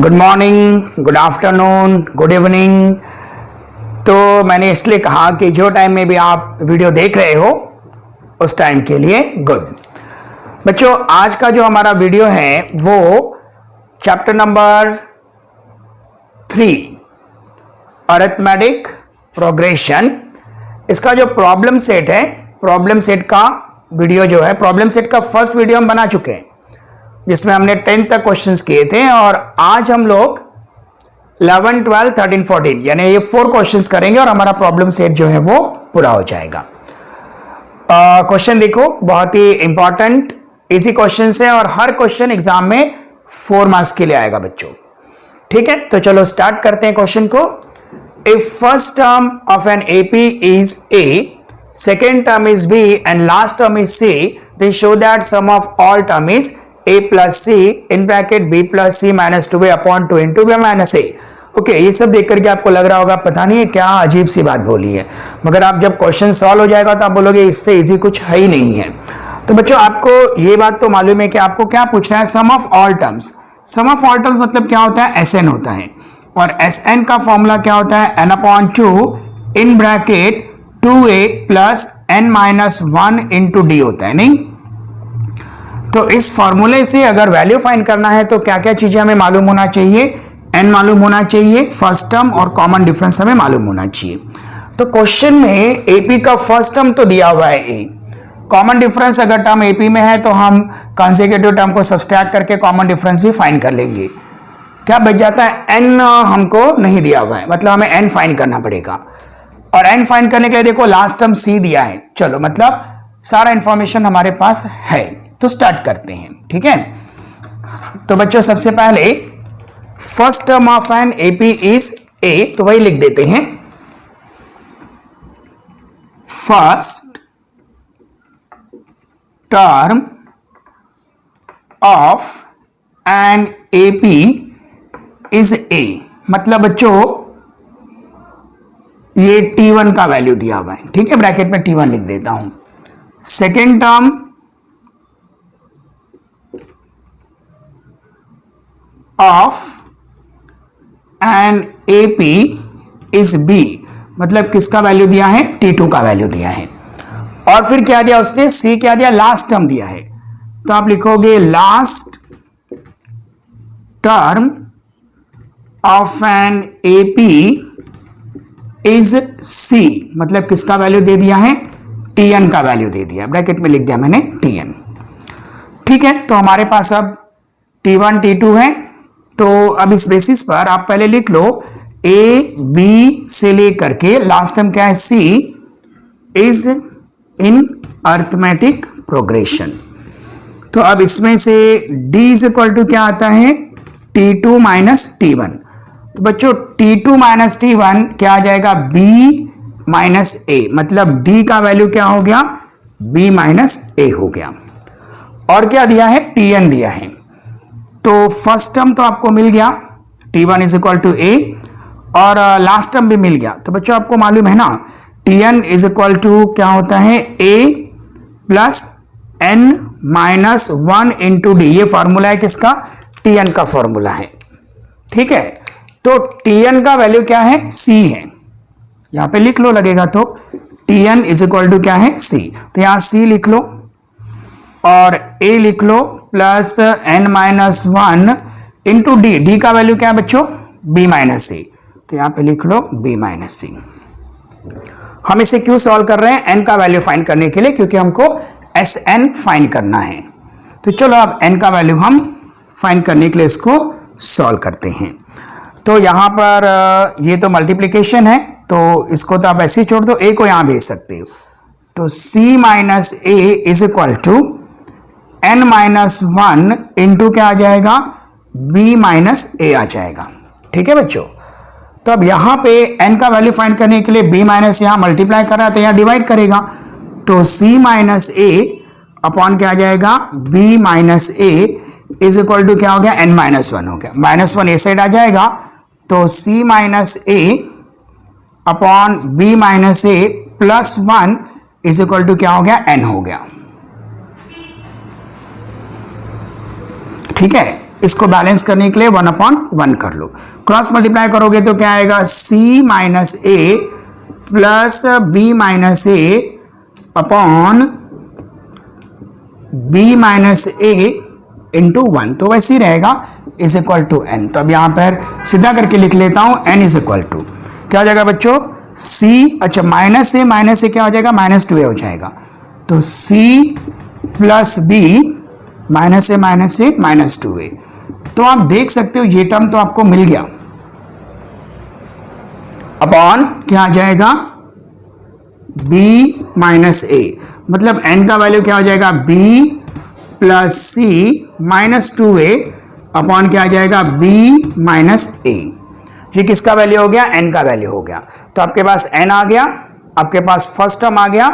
Good morning, good afternoon, good evening. तो मैंने इसलिए कहा कि जो टाइम में भी आप वीडियो देख रहे हो उस टाइम के लिए गुड। बच्चों, आज का जो हमारा वीडियो है वो चैप्टर नंबर 3 अरिथमेटिक प्रोग्रेशन, इसका जो प्रॉब्लम सेट है, प्रॉब्लम सेट का वीडियो जो है, प्रॉब्लम सेट का फर्स्ट वीडियो हम बना चुके हैं जिसमें हमने 10 तक क्वेश्चंस किए थे और आज हम लोग 11, 12, 13, 14 यानी ये 4 क्वेश्चंस करेंगे और हमारा प्रॉब्लम सेट जो है वो पूरा हो जाएगा। क्वेश्चन देखो, बहुत ही इंपॉर्टेंट इजी क्वेश्चन है और हर क्वेश्चन एग्जाम में 4 मार्क्स के लिए आएगा बच्चों। ठीक है, तो चलो स्टार्ट करते हैं क्वेश्चन को। If first term of an AP is a, second term is b and last term is c, then show that sum of all term is a plus c in bracket b plus c minus 2a upon 2 into b minus a। Okay, ये सब देख करके आपको लग रहा होगा पता नहीं है क्या अजीब सी बात बोली है, मगर आप जब क्वेश्चन सॉल्व हो जाएगा तो आप बोलोगे इससे इजी कुछ है ही नहीं है। तो बच्चों, आपको ये बात तो मालूम है कि आपको क्या पूछना है, sum of all terms. Sum of all terms मतलब क्या होता है, एस एन होता है और एस एन का फॉर्मूला क्या होता है, n upon 2 in bracket 2a plus N minus 1 into D होता है। नहीं, तो इस फॉर्मूले से अगर वैल्यू फाइंड करना है तो क्या क्या चीजें हमें मालूम होना चाहिए, n मालूम होना चाहिए, फर्स्ट टर्म और कॉमन डिफरेंस हमें मालूम होना चाहिए। तो क्वेश्चन में एपी का फर्स्ट टर्म तो दिया हुआ है ए, कॉमन डिफरेंस अगर टर्म एपी में है तो हम कंसेक्यूटिव टर्म को सब्सट्रैक्ट करके कॉमन डिफरेंस भी फाइंड कर लेंगे। क्या बच जाता है, n हमको नहीं दिया हुआ है, मतलब हमें n फाइंड करना पड़ेगा और n फाइंड करने के लिए देखो लास्ट टर्म c दिया है। चलो, मतलब सारा इंफॉर्मेशन हमारे पास है, तो स्टार्ट करते हैं। ठीक है, तो बच्चों सबसे पहले first term of an AP is ए, तो वही लिख देते हैं, first term of an AP is ए, मतलब बच्चों ये T1 का वैल्यू दिया हुआ है। ठीक है, ब्रैकेट में T1 लिख देता हूं। Second term of an AP is b, मतलब किसका वैल्यू दिया है, T2 का वैल्यू दिया है। और फिर क्या दिया उसने, C क्या दिया, लास्ट टर्म दिया है, तो आप लिखोगे last term of an AP is C, मतलब किसका वैल्यू दे दिया है, Tn का वैल्यू दे दिया, ब्रैकेट में लिख दिया मैंने Tn। ठीक है, तो हमारे पास अब T1 T2 है, तो अब इस बेसिस पर आप पहले लिख लो ए बी से लेकर के लास्ट टर्म क्या है, C is in arithmetic progression. तो अब इसमें से D इज इक्वल टू क्या आता है, T2 माइनस T1। तो बच्चों T2 माइनस T1 क्या आ जाएगा, B माइनस A, मतलब D का वैल्यू क्या हो गया, B माइनस A हो गया। और क्या दिया है, Tn दिया है। तो फर्स्ट टर्म तो आपको मिल गया, T1 is equal to A, और लास्ट टर्म भी मिल गया। तो बच्चों आपको मालूम है ना, Tn इज इक्वल टू क्या होता है, A plus N minus 1 into D, ये फॉर्मूला है किसका, Tn का फॉर्मूला है। ठीक है, तो Tn का वैल्यू क्या है, C है, यहां पे लिख लो लगेगा तो Tn इज इक्वल टू क्या है, C, तो यहां C लिख लो और A लिख लो plus N minus 1 into D, D का वैल्यू क्या है बच्चों, B माइनस C, तो यहां पे लिख लो B माइनस C। हम इसे क्यों सॉल्व कर रहे हैं, N का वैल्यू फाइंड करने के लिए, क्योंकि हमको Sn फाइंड करना है। तो चलो अब N का वैल्यू हम फाइंड करने के लिए इसको सॉल्व करते हैं। तो यहां पर ये तो मल्टीप्लीकेशन है, तो इसको तो आप ऐसे ही छोड़ दो, A को यहां भेज सकते हो। तो C minus A is equal to N minus 1 into क्या आ जाएगा, B माइनस A आ जाएगा। ठीक है बच्चों, तो अब यहां पे N का वैल्यू फाइंड करने के लिए B माइनस यहां मल्टीप्लाई कर रहा है तो यहां डिवाइड करेगा, तो C माइनस A अपॉन क्या आ जाएगा, B minus A is equal to क्या हो गया, N माइनस 1 हो गया, माइनस 1 ए साइड आ जाएगा, तो C minus A upon B minus A plus 1 is equal to क्या हो गया, N हो गया। ठीक है, इसको बैलेंस करने के लिए 1/1 कर लो, क्रॉस मल्टीप्लाई करोगे तो क्या आएगा, c माइनस ए प्लस बी माइनस ए अपॉन b माइनस ए इंटू 1, तो वैसे ही रहेगा, इज इक्वल टू n। तो अब यहां पर सीधा करके लिख लेता हूं, n इज इक्वल टू क्या हो जाएगा बच्चों, c, अच्छा माइनस से क्या हो जाएगा, -2a हो जाएगा, तो c प्लस बी माइनस से -2a। तो आप देख सकते हो ये टर्म तो आपको मिल गया, अपॉन क्या आ जाएगा, b माइनस ए, मतलब n का वैल्यू क्या हो जाएगा, b plus c -2a upon क्या आ जाएगा, b माइनस ए। ये किसका वैल्यू हो गया, n का वैल्यू हो गया। तो आपके पास n आ गया, आपके पास फर्स्ट टर्म आ गया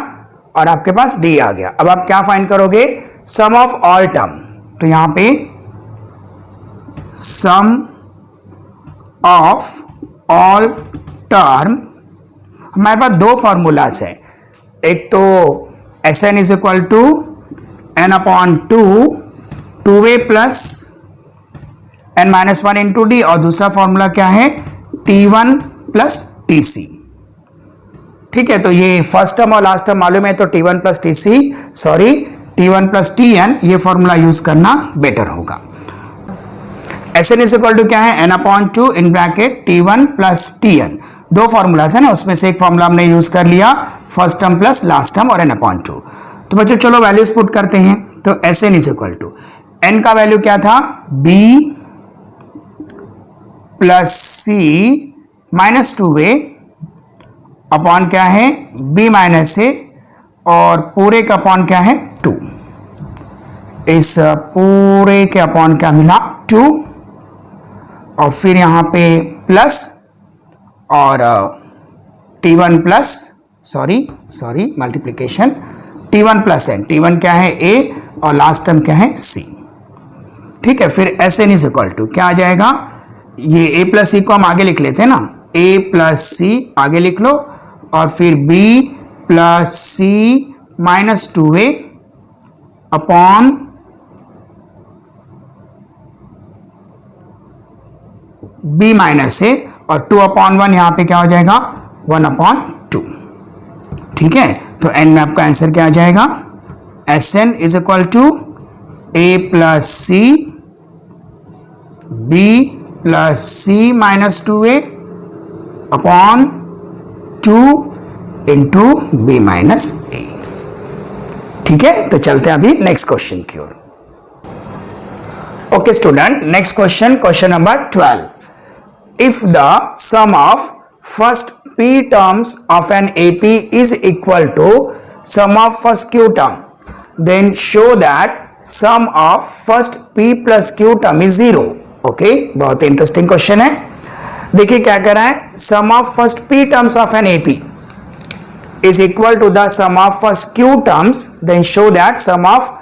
और आपके पास d आ गया। अब आप क्या फाइंड करोगे, सम ऑफ ऑल टर्म, तो यहां पे सम ऑफ ऑल टर्म, हमारे पास दो फॉर्मूलाज है, एक तो Sn is equal to n upon 2a plus n minus 1 into d, और दूसरा फॉर्मूला क्या है, T1 प्लस TC। ठीक है, तो ये फर्स्ट टर्म और लास्ट टर्म मालूम है, तो T1 plus T1 plus Tn, ये फॉर्मूला यूज करना बेटर होगा। Sn इज इक्वल टू क्या है, n upon 2 in bracket T1 plus Tn, दो फॉर्मूलाज है ना, उसमें से एक फॉर्मूला हमने यूज कर लिया, first term plus last term और n अपॉन 2। तो बच्चों चलो वैल्यूज पुट करते हैं, तो Sn is equal to n का वैल्यू क्या था, b plus c minus 2a upon क्या है, b माइनस a, और पूरे का अपॉन क्या है, 2, इस पूरे के अपॉन क्या मिला, 2, और फिर यहां पे प्लस और T1 plus sorry multiplication, T1 plus n, T1 क्या है a और लास्ट टर्म क्या है c। ठीक है, फिर Sn इज इक्वल टू क्या आ जाएगा, ये a प्लस c को हम आगे लिख लेते हैं ना, a प्लस c आगे लिख लो, और फिर b plus c minus 2a upon b minus a, और 2 अपॉन 1 यहां पे क्या हो जाएगा, 1 अपॉन 2। ठीक है, तो n में आपका आंसर क्या आ जाएगा, Sn is equal to a plus c b plus c minus 2a upon 2 into b minus a। ठीक है, तो चलते हैं अभी नेक्स्ट क्वेश्चन की ओर। Okay student, next question number 12। If the sum of first p terms of an AP is equal to sum of first q term, then show that sum of first p plus q term is 0. Okay, बहुत interesting question है। देखिए क्या कर रहा है, sum of first p terms of an AP is equal to the sum of first q terms, then show that sum of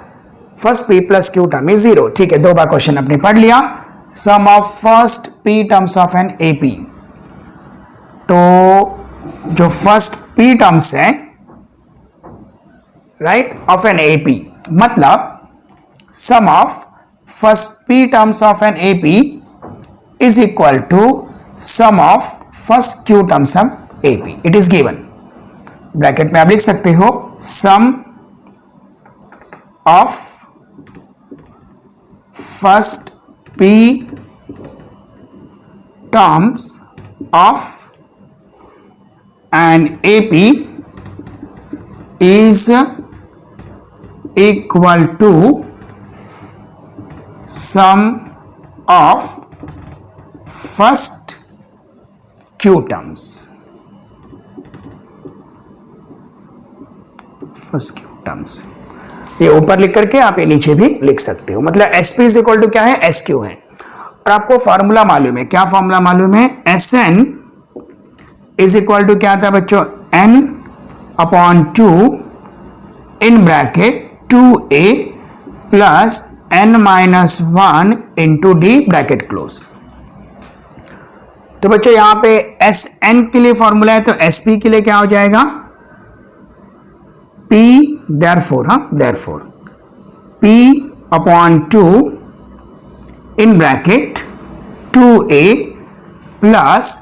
first p plus q term is 0. ठीक है, दो बार क्वेश्चन आपने पढ़ लिया। Sum of first p terms of an AP, तो जो first p terms है right of an AP, मतलब sum of first p terms of an AP is equal to sum of first q terms of AP। It is given, bracket में आप लिख सकते हो, sum of first p terms of an AP is equal to sum of first q terms, first q terms। ये ऊपर लिख करके आप ये नीचे भी लिख सकते हो, मतलब SP इज इक्वल टू क्या है, SQ है, और आपको फॉर्मूला मालूम है, क्या फॉर्मूला मालूम है, Sn इज इक्वल टू क्या था बच्चों, n upon 2 in bracket 2a plus n minus 1 into D bracket close. तो बच्चों यहां पे Sn के लिए फॉर्मूला है, तो SP के लिए क्या हो जाएगा, P therefore P upon 2 in bracket 2a plus,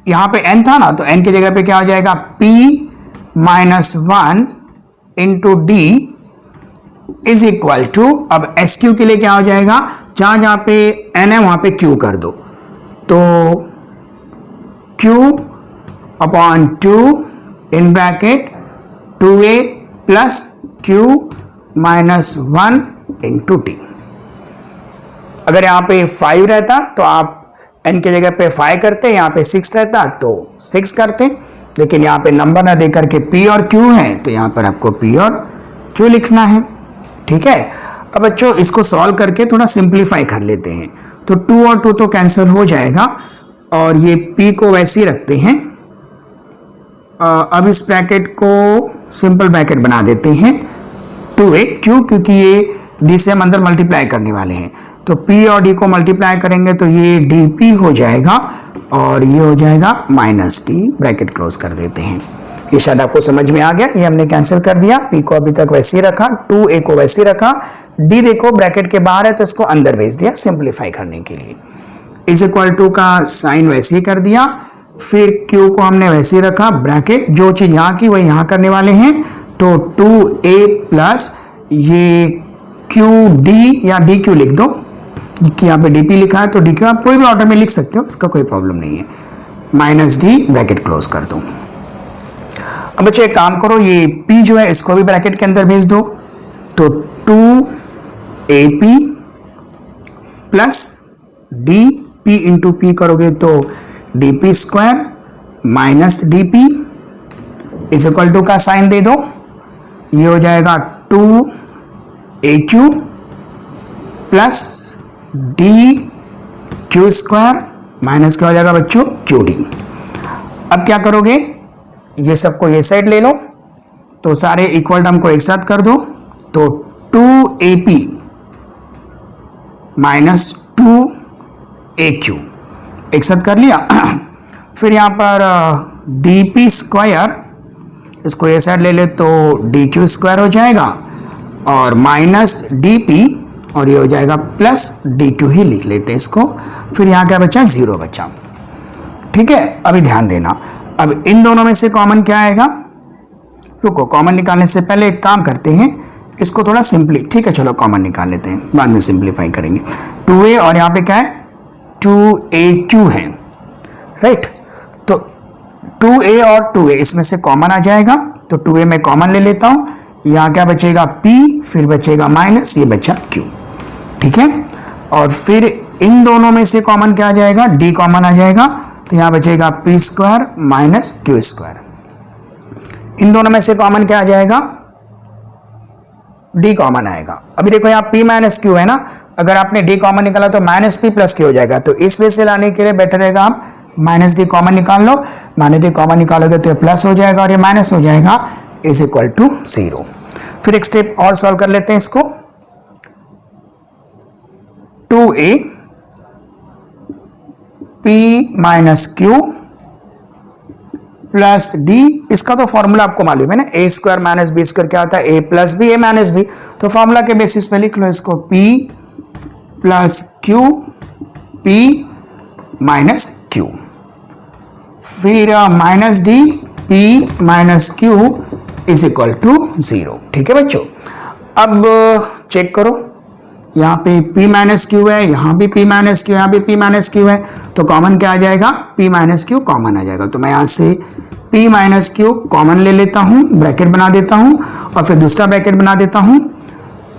यहां पे n था ना, तो n की जगह पे क्या हो जाएगा p minus 1 into d is equal to, अब एस क्यू के लिए क्या हो जाएगा, जहां जहां पे n है वहां पे q कर दो, तो q upon 2 in bracket 2a plus q minus 1 into T. अगर यहाँ पे 5 रहता तो आप n की जगह पे 5 करते, यहाँ पे 6 रहता तो 6 करते, लेकिन यहाँ पे नंबर ना देकर के p और q है तो यहाँ पर आपको p और q लिखना है। ठीक है, अब बच्चों इसको सॉल्व करके थोड़ा सिंप्लीफाई कर लेते हैं, तो 2 और 2 तो कैंसिल हो जाएगा और ये p को वैसे ही रखते हैं। अब इस ब्रैकेट को सिंपल ब्रैकेट बना देते हैं 2a, क्यों, क्योंकि ये d से हम अंदर मल्टीप्लाई करने वाले हैं, तो p और d को मल्टीप्लाई करेंगे तो ये dp हो जाएगा और ये हो जाएगा माइनस d, ब्रैकेट क्लोज कर देते हैं। ये शायद आपको समझ में आ गया, ये हमने कैंसिल कर दिया, p को अभी तक वैसे ही रखा, 2a को वैसे ही रखा, d देखो ब्रैकेट के बाहर है तो इसको अंदर भेज दिया सिंप्लीफाई करने के लिए, इज इक्वल टू का साइन वैसे ही कर दिया, फिर q को हमने वैसे ही रखा, ब्रैकेट जो चीज यहाँ की वही यहाँ करने वाले हैं, तो 2a प्लस ये qd या dq लिख दो, कि यहाँ पे dp लिखा है तो dq आप कोई भी ऑर्डर में लिख सकते हो, इसका कोई प्रॉब्लम नहीं है, माइनस d ब्रैकेट क्लोज कर दो। अब बच्चों एक काम करो, ये p जो है इसको भी ब्रैकेट के अंदर भेज दो, तो 2ap plus dp into p करोगे तो dp square minus dp is equal to का साइन दे दो, ये हो जाएगा 2aq plus dq square minus क्या हो जाएगा बच्चों qd। अब क्या करोगे, ये सबको ये साइड ले लो, तो सारे इक्वल टर्म को एक साथ कर दो, तो 2ap माइनस 2aq एक साथ कर लिया। फिर यहाँ पर dp स्क्वायर, इसको ये साइड ले ले तो dq स्क्वायर हो जाएगा और माइनस dp और ये हो जाएगा प्लस dq ही लिख लेते हैं इसको, फिर यहाँ क्या बचा, 0 बचा। ठीक है, अभी ध्यान देना, अब इन दोनों में से कॉमन क्या आएगा, रुको कॉमन निकालने से पहले एक काम करते हैं, इसको थोड़ा सिंपली, ठीक है चलो कॉमन निकाल लेते हैं, बाद में सिंप्लीफाई करेंगे। 2a और यहाँ पे क्या है 2aq है, राइट, तो 2a और 2a इसमें से कॉमन आ जाएगा, तो 2a में कॉमन ले लेता हूँ, यहाँ क्या बचेगा p, फिर बचेगा माइनस, ये बचा q। ठीक है, और फिर इन दोनों में से कॉमन क्या आ जाएगा, d कॉमन आ जाएगा, तो यहाँ बचेगा p square minus q square. इन दोनों में से कॉमन क्या आ जाएगा, d कॉमन आएगा। अभी देखो यहाँ p माइनस q है ना, अगर आपने d कॉमन निकाला तो माइनस p प्लस q हो जाएगा, तो इस वे से लाने के लिए बेटर रहेगा आप माइनस d कॉमन निकाल लो, माइनस d कॉमन निकालोगे तो ये प्लस हो जाएगा और ये माइनस हो जाएगा, इज इक्वल टू 0। फिर एक स्टेप और सॉल्व कर लेते हैं इसको, 2a p minus q plus d, इसका तो फॉर्मूला आपको मालूम है ना, a square minus b square क्या होता है, a plus b, a minus b, तो फॉर्मूला के बेसिस पे लिख लो इसको, p plus q p minus q, फिर minus d p minus q is equal to 0। ठीक है बच्चों, अब चेक करो, यहाँ पे p माइनस क्यू है, यहाँ भी p माइनस क्यू, यहाँ भी p माइनस क्यू है, तो कॉमन क्या आ जाएगा, p माइनस क्यू कॉमन आ जाएगा, तो मैं यहाँ से p माइनस क्यू कॉमन ले लेता हूँ, ब्रैकेट बना देता हूँ और फिर दूसरा ब्रैकेट बना देता हूँ,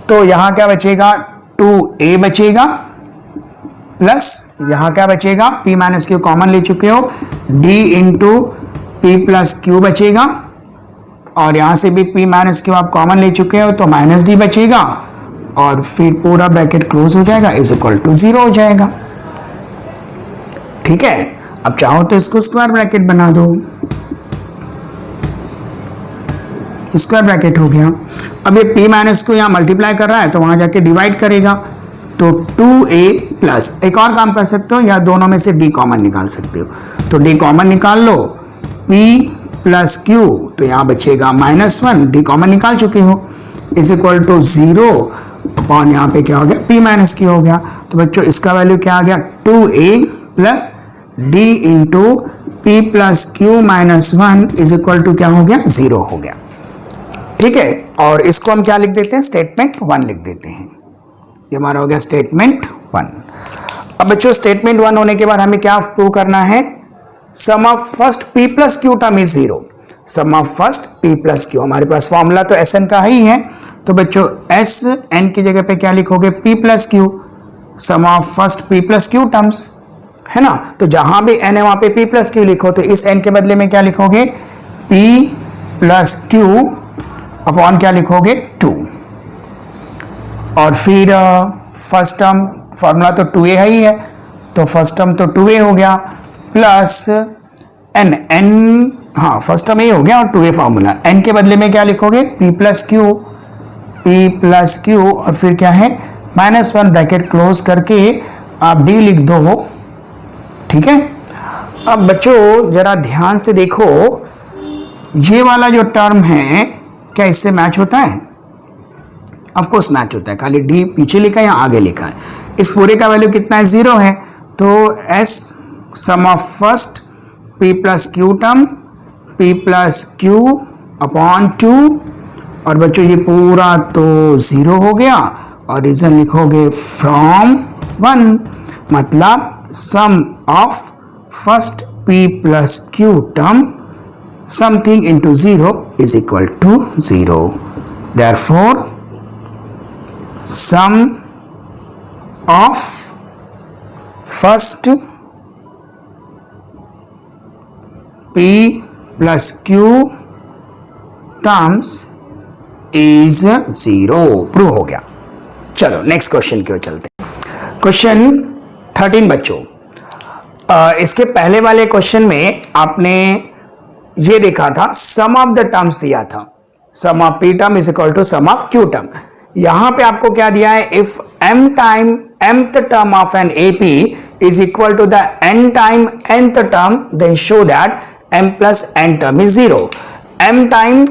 तो यहाँ क्या बचेगा 2a बचेगा प्लस यहाँ क्या बचेगा, p माइनस क्यू कॉमन ले चुके हो, d into p plus Q बचेगा और यहाँ से भी p माइनस क्यू आप कॉमन ले चुके हो तो माइनस d बचेगा और फिर पूरा ब्रैकेट क्लोज हो जाएगा, इज इक्वल टू 0 हो जाएगा। ठीक है, अब चाहो तो इसको स्क्वायर ब्रैकेट बना दो, स्क्वायर ब्रैकेट हो गया। अब ये p माइनस को यहाँ मल्टीप्लाई कर रहा है तो वहां जाके डिवाइड करेगा, तो 2a प्लस, एक और काम कर सकते हो, या दोनों में से d कॉमन निकाल सकते हो, तो d कॉमन निकाल लो, p प्लस q, तो यहाँ बचेगा -1, d कॉमन निकाल चुके हो, इज इक्वल टू 0 अपॉन यहाँ पे क्या हो गया p माइनस क्यू हो गया। तो बच्चों इसका वैल्यू क्या आ गया 2a plus D into p plus q minus 1 is equal to क्या हो गया 0 हो गया। ठीक है, और इसको हम क्या लिख देते हैं स्टेटमेंट 1 लिख देते हैं। ये हमारा हो गया स्टेटमेंट 1। अब बच्चों स्टेटमेंट 1 होने के बाद हमें क्या प्रूव करना है, sum of first p plus q term is 0। Sum of first p plus q, हमारे पास फॉर्मूला तो Sn का ही है, तो बच्चों Sn की जगह पे क्या लिखोगे p plus q, sum of first p plus q terms, है ना। तो जहां भी n है वहां पे p प्लस क्यू लिखो, तो इस n के बदले में क्या लिखोगे p प्लस क्यू अपॉन क्या लिखोगे 2, और फिर फर्स्ट टर्म फॉर्मूला तो 2a ही है, तो फर्स्ट टर्म तो 2a हो गया प्लस n, हाँ फर्स्ट टर्म ये हो गया और 2a फॉर्मूला, n के बदले में क्या लिखोगे p प्लस क्यू और फिर क्या है -1 ब्रैकेट क्लोज करके आप d लिख दो। ठीक है, अब बच्चों जरा ध्यान से देखो, ये वाला जो टर्म है क्या इससे मैच होता है? ऑफ कोर्स मैच होता है, खाली d पीछे लिखा है या आगे लिखा है। इस पूरे का वैल्यू कितना है 0 है, तो s sum of first p plus q term p plus q upon 2, और बच्चों ये पूरा तो 0 हो गया, और रीजन लिखोगे फ्रॉम 1, मतलब sum of first p plus q term something into 0 is equal to 0। Therefore sum of first p plus q terms is 0, prove हो गया। चलो नेक्स्ट क्वेश्चन की ओर चलते हैं। क्वेश्चन 13 बच्चों, इसके पहले वाले क्वेश्चन में आपने ये देखा था सम ऑफ द टर्म्स दिया था, sum of p term is equal to sum of q term. यहां पे आपको क्या दिया है, if m time mth term of an AP is equal to the n time nth term, then show that m plus n term is 0। m time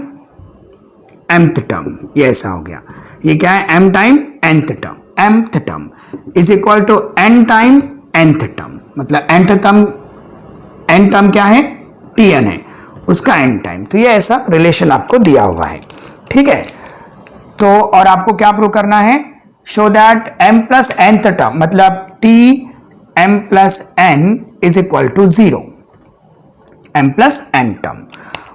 mth term, ये ऐसा हो गया, ये क्या है m time nth term, mth term is equal to n time nth term, मतलब nth term, n term क्या है tn है, उसका n टाइम, तो ये ऐसा रिलेशन आपको दिया हुआ है। ठीक है, तो और आपको क्या प्रूव करना है, show that m plus nth term, मतलब t m plus n is equal to 0, m plus n term.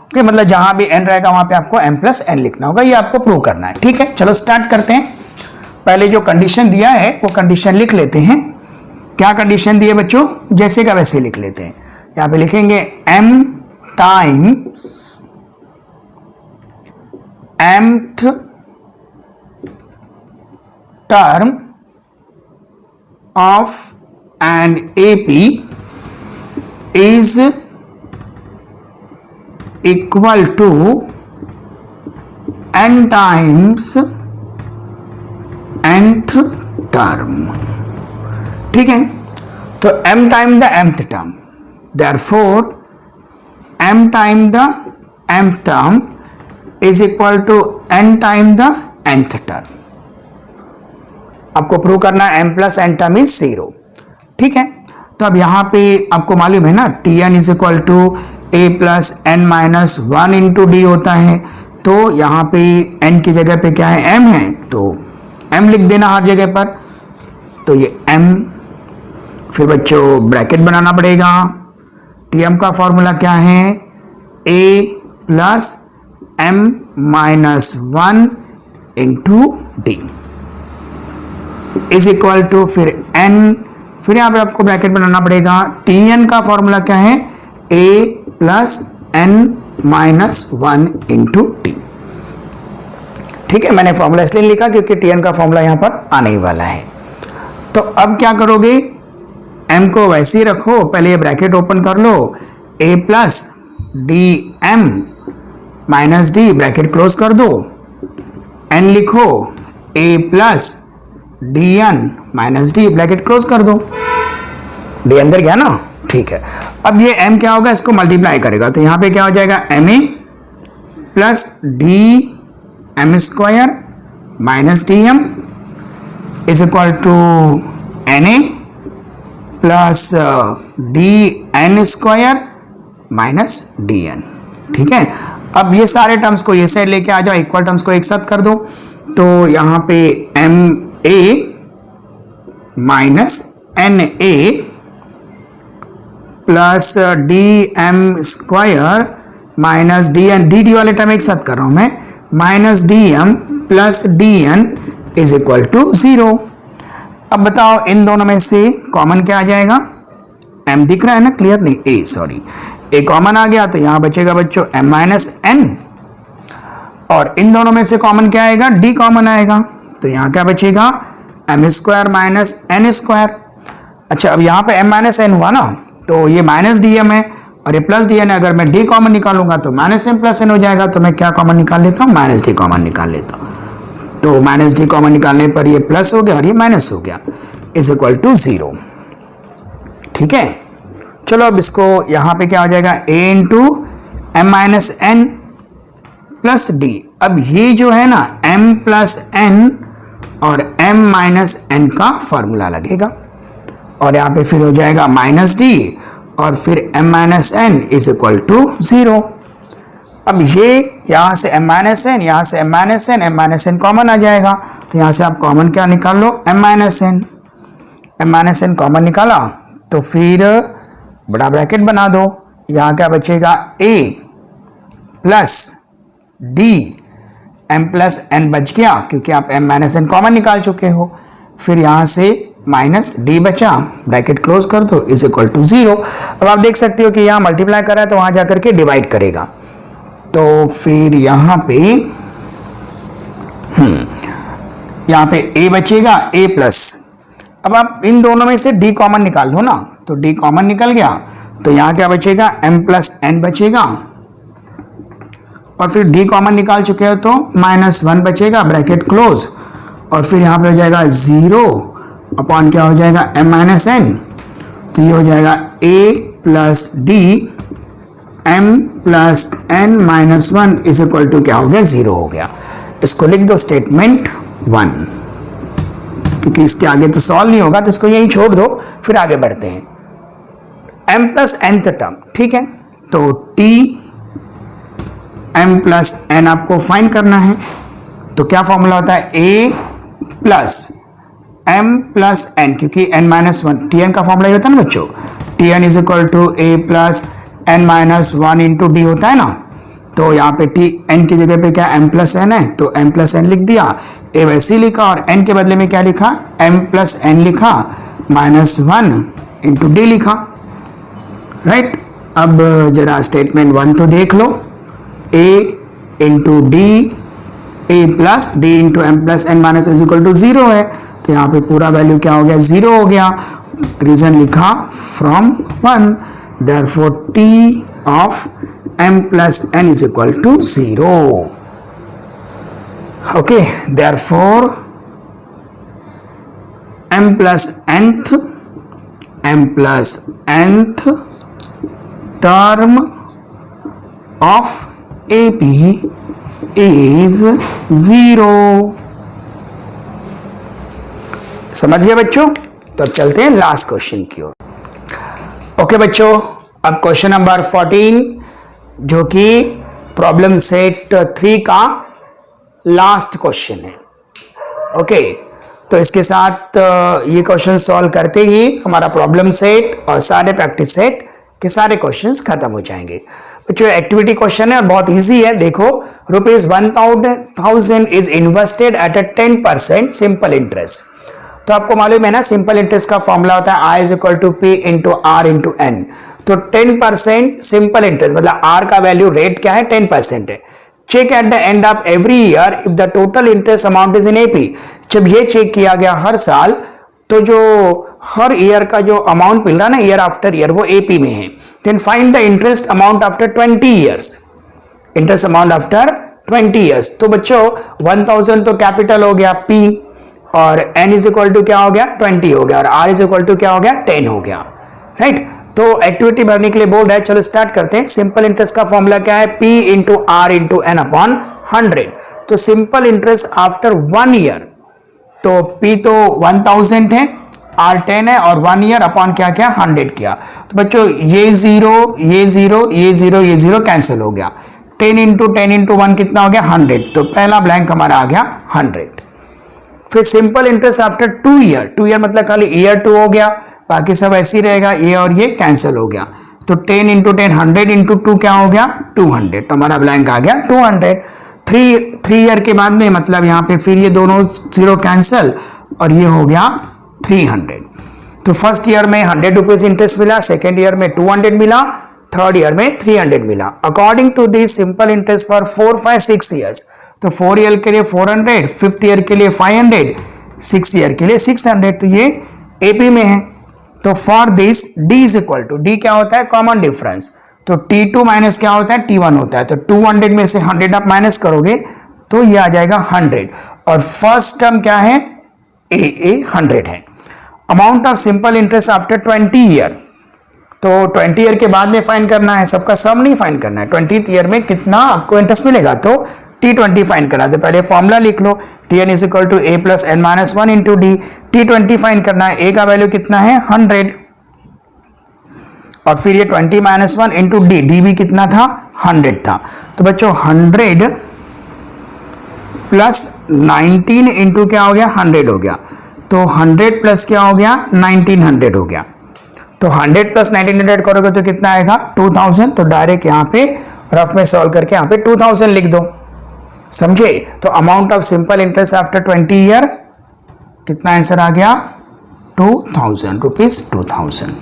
Okay, मतलब जहां भी n रहेगा वहां पे आपको m प्लस n लिखना होगा, ये आपको प्रूव करना है। ठीक है, चलो स्टार्ट करते हैं। पहले जो कंडीशन दिया है वो कंडीशन लिख लेते हैं। क्या कंडीशन दी है बच्चों, जैसे का वैसे लिख लेते हैं। यहां पे लिखेंगे m time mth term of an AP is equal to n times nth term। ठीक है, तो m time the mth term, therefore m time the mth term is equal to n time the nth term. आपको prove करना है m plus n term is 0। ठीक है, तो अब यहां पे आपको मालूम है ना tn is equal to a plus n minus 1 into D होता है, तो यहां पे n की जगह पे क्या है m है, तो m लिख देना हर जगह पर, तो ये m, फिर बच्चों ब्रैकेट बनाना पड़ेगा। tm का फॉर्मूला क्या है, a plus m minus 1 into d is equal to फिर n, फिर यहां पे आपको ब्रैकेट बनाना पड़ेगा। tn का फॉर्मूला क्या है, a plus n minus 1 into T. ठीक है, मैंने फॉर्मूला इसलिए लिखा क्योंकि tn का फॉर्मूला यहां पर आने ही वाला है। तो अब क्या करोगे, m को वैसे ही रखो, पहले ये ब्रैकेट ओपन कर लो, a plus d m minus d, bracket close कर दो, n लिखो, a plus d n minus d, bracket close कर दो, डी अंदर गया ना। ठीक है, अब ये m क्या होगा, इसको मल्टीप्लाई करेगा, तो यहां पे क्या हो जाएगा, m a plus d m square minus d m is equal to n a plus d n square minus d n. ठीक है, अब ये सारे टर्म्स को ये साइड लेके आ जाओ, इक्वल टर्म्स को एक साथ कर दो, तो यहां पे m a minus n a plus d m square minus d n, d d वाले टर्म एक साथ कर रहा हूं मैं, minus d m plus d n is equal to 0। अब बताओ इन दोनों में से कॉमन क्या आ जाएगा? m दिख रहा है ना क्लियर, नहीं a सॉरी, a कॉमन आ गया तो यहां बचेगा बच्चों m माइनस n, और इन दोनों में से कॉमन क्या आएगा? d कॉमन आएगा, तो यहां क्या बचेगा? m square minus n square. अच्छा, अब यहां पे m माइनस n हुआ ना, तो ये माइनस डी एम है और ये प्लस डी एन है, अगर मैं d कॉमन निकालूंगा तो माइनस m प्लस n हो जाएगा, तो मैं क्या कॉमन निकाल लेता हूं? माइनस d कॉमन निकाल लेता हूं, तो माइनस डी कॉमन निकालने पर ये प्लस हो गया और ये माइनस हो गया, इज इक्वल टू 0। ठीक है, चलो अब इसको यहां पे क्या हो जाएगा? a into m minus n plus d. अब ये जो है ना m प्लस n और m माइनस n का फॉर्मूला लगेगा, और यहां पे फिर हो जाएगा माइनस डी और फिर m minus n is equal to 0। अब ये यहां से m माइनस एन, यहां से m minus n, m minus n common आ जाएगा, तो यहां से आप कॉमन क्या निकाल लो? m minus n, m minus n common निकाला तो फिर बड़ा ब्रैकेट बना दो, यहां क्या बचेगा? a plus D m plus n बच गया, क्योंकि आप m माइनस एन कॉमन निकाल चुके हो, फिर यहां से माइनस डी बचा, ब्रैकेट क्लोज कर दो, इज इक्वल टू 0। अब आप देख सकते हो कि यहां मल्टीप्लाई कर रहा है तो वहां जाकर के डिवाइड करेगा, तो फिर यहां पे a बचेगा a प्लस, अब आप इन दोनों में से d कॉमन निकाल लो ना, तो d कॉमन निकल गया, तो यहां क्या बचेगा? m प्लस n बचेगा, और फिर d कॉमन निकाल चुके हो तो -1 बचेगा, ब्रैकेट क्लोज, और फिर यहां पे हो जाएगा 0 अपॉन क्या हो जाएगा? m माइनस n, तो ये हो जाएगा a plus D m plus n minus 1 is equal to क्या हो गया? 0 हो गया। इसको लिख दो स्टेटमेंट 1, क्योंकि इसके आगे तो सॉल्व नहीं होगा, तो इसको यहीं छोड़ दो, फिर आगे बढ़ते हैं। m प्लस nth टर्म, ठीक है, तो t m प्लस n आपको फाइंड करना है, तो क्या फॉर्मूला होता है? a plus m plus n, क्योंकि n माइनस 1 tn का फॉर्मूला होता है ना बच्चों, tn is equal to a plus n minus 1 into D होता है ना, तो यहाँ पे टी n की जगह पे क्या m प्लस n है, तो m प्लस n लिख दिया, a वैसे ही लिखा, और n के बदले में क्या लिखा? m प्लस n लिखा, -1 इंटू डी लिखा, राइट। अब जरा स्टेटमेंट 1 तो देख लो, a into D, a plus D into M plus N minus is equal to 0 है, तो यहाँ पे पूरा वैल्यू क्या हो गया? 0 हो गया, रीजन लिखा from 1, therefore t of m plus n is equal to 0. Okay, therefore m plus nth term of AP is 0. समझ गए बच्चों? तो अब चलते हैं लास्ट क्वेश्चन की ओर। ओके बच्चों, अब क्वेश्चन नंबर 14 जो कि प्रॉब्लम सेट 3 का लास्ट क्वेश्चन है। ओके, तो इसके साथ ये क्वेश्चन सॉल्व करते ही हमारा प्रॉब्लम सेट और सारे प्रैक्टिस सेट के सारे क्वेश्चंस खत्म हो जाएंगे। बच्चों एक्टिविटी क्वेश्चन है और बहुत इजी है। देखो, ₹1000 is invested at a 10% simple interest. तो आपको मालूम है ना, सिंपल इंटरेस्ट का फॉर्मूला होता है I is equal to P into R into N. तो 10% सिंपल इंटरेस्ट मतलब R का वैल्यू रेट क्या है? 10% है। Check at the end of every year if the total interest amount is in AP। जब ये चेक किया गया हर साल, तो जो हर ईयर का जो अमाउंट मिल रहा है ना ईयर आफ्टर ईयर, वो AP में है। Then find the interest amount after 20 years. Interest amount after 20 years. तो बच्चों 1000 तो कैपिटल हो गया P, और n इज इक्वल टू क्या हो गया? 20 हो गया, और r इज इक्वल टू क्या हो गया? 10 हो गया, राइट। तो एक्टिविटी भरने के लिए बोल रहा है, चलो स्टार्ट करते हैं। सिंपल इंटरेस्ट का फॉर्मूला क्या है? P into R into N upon 100। तो सिंपल इंटरेस्ट आफ्टर 1 ईयर तो P तो 1000 है, R 10 है और 1 ईयर अपॉन क्या क्या 100 किया। तो बच्चों ये जीरो ये जीरो ये जीरो ये जीरो कैंसिल हो गया। 10 इंटू 10 इंटू 1 कितना हो गया 100। तो पहला ब्लैंक हमारा आ गया 100। फिर simple interest after 2 year, 2 year मतलब खाली ईयर 2 हो गया, बाकी सब ऐसे ही रहेगा, ये और ये कैंसिल हो गया। तो 10 इंटू 10 100 इंटू 2 क्या हो गया 200। तो हमारा ब्लैंक आ गया 200। 3 ईयर के बाद में मतलब यहाँ पे फिर ये दोनों जीरो कैंसिल और ये हो गया 300। तो फर्स्ट ईयर में 100 रुपीज इंटरेस्ट मिला, सेकेंड ईयर में 200 मिला, थर्ड ईयर में 300 मिला। According to this simple interest for 4, 5, 6 years, तो 4 ईयर के लिए 400, फिफ्थ ईयर के लिए 500, 6 ईयर के लिए 600। तो ये एपी में है। तो for this D is equal to, D क्या होता है कॉमन डिफरेंस, तो T2 माइनस क्या होता है T1 होता है। तो 200 में से 100 आप माइनस करोगे तो ये आ जाएगा 100। और फर्स्ट टर्म क्या है ए 100 है। Amount of simple interest after 20 year, तो 20 ईयर के बाद में फाइंड करना है, सबका सम नहीं फाइंड करना है। 20th ईयर में कितना आपको इंटरेस्ट मिलेगा, तो T20 फाइंड करना है। तो पहले फॉर्मूला लिख लो, Tn is equal to A plus N minus 1 into D. T20 find करना है, ए का वैल्यू कितना है 100 और फिर ये 20 माइनस 1 इंटू डी, डी भी कितना था 100 था। तो बच्चों 100 प्लस 19 इंटू क्या हो गया 100 हो गया। तो 100 प्लस क्या हो गया 1900 हो गया। तो 100 प्लस 1900 करोगे तो कितना आएगा 2000। तो डायरेक्ट यहाँ पे रफ में सॉल्व करके यहाँ पे 2000 लिख दो, समझे। तो amount of simple interest after 20 year कितना आंसर आ गया 2000 रुपीज 2000।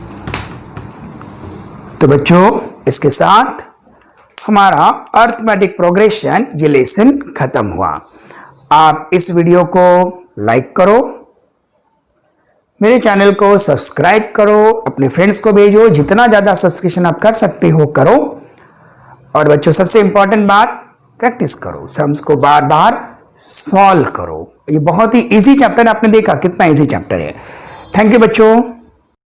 तो बच्चों इसके साथ हमारा अर्थमेटिक प्रोग्रेशन ये लेसन खत्म हुआ। आप इस वीडियो को लाइक करो, मेरे चैनल को सब्सक्राइब करो, अपने फ्रेंड्स को भेजो, जितना ज़्यादा सब्सक्रिप्शन आप कर सकते हो करो। और बच्चों सबसे इंपॉर्टेंट बात, प्रैक्टिस करो, सम्स को बार बार सॉल्व करो। ये बहुत ही इजी चैप्टर, आपने देखा कितना इजी चैप्टर है। थैंक यू बच्चों।